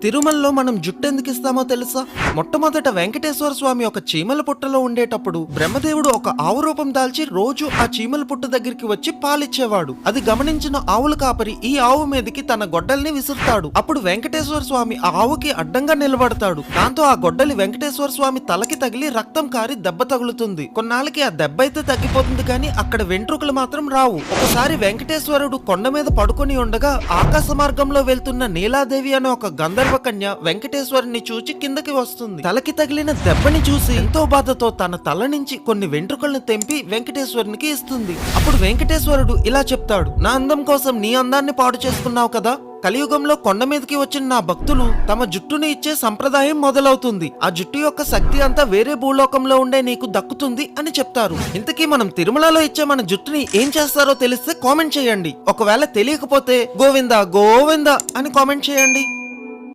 తిరుమలలో మనం జుట్టు ఎందుకు ఇస్తామో తెలుసా? మొట్టమొదట వెంకటేశ్వర స్వామి ఒక చీమల పుట్టలో ఉండేటప్పుడు బ్రహ్మదేవుడు ఒక ఆవు రూపం దాల్చి రోజు ఆ చీమల పుట్ట దగ్గరికి వచ్చి పాలిచ్చేవాడు. అది గమనించిన ఆవుల కాపరి ఈ ఆవు మీదకి తన గొడ్డల్ని విసురుతాడు. అప్పుడు వెంకటేశ్వర స్వామి ఆ ఆవుకి అడ్డంగా నిలబడతాడు. దాంతో ఆ గొడ్డలి వెంకటేశ్వర స్వామి తలకి తగిలి రక్తం కారి దెబ్బ తగులుతుంది. కొన్నాళ్ళకి ఆ దెబ్బ అయితే తగ్గిపోతుంది, కానీ అక్కడ వెంట్రుకలు మాత్రం రావు. ఒకసారి వెంకటేశ్వరుడు కొండ మీద పడుకొని ఉండగా ఆకాశ మార్గంలో వెళ్తున్న నీలాదేవి అనే ఒక గంధర్వ కన్య వెంకటేశ్వరుని చూచి కిందకి వస్తుంది. తలకి తగిలిన దెబ్బని చూసి ఎంతో బాధతో తన తల నుంచి కొన్ని వెంట్రుకలను తెంపి వెంకటేశ్వరునికి ఇస్తుంది. అప్పుడు వెంకటేశ్వరుడు ఇలా చెప్తాడు, నా అందం కోసం నీ అందాన్ని పాడు చేసుకున్నావు కదా, కలియుగంలో కొండ మీదకి వచ్చిన నా భక్తులు తమ జుట్టుని ఇచ్చే సంప్రదాయం మొదలవుతుంది. ఆ జుట్టు యొక్క శక్తి అంతా వేరే భూలోకంలో ఉండే నీకు దక్కుతుంది అని చెప్తారు. ఇంతకీ మనం తిరుమలలో ఇచ్చే మన జుట్టుని ఏం చేస్తారో తెలిస్తే కామెంట్ చేయండి. ఒకవేళ తెలియకపోతే గోవిందా గోవిందా అని కామెంట్ చేయండి.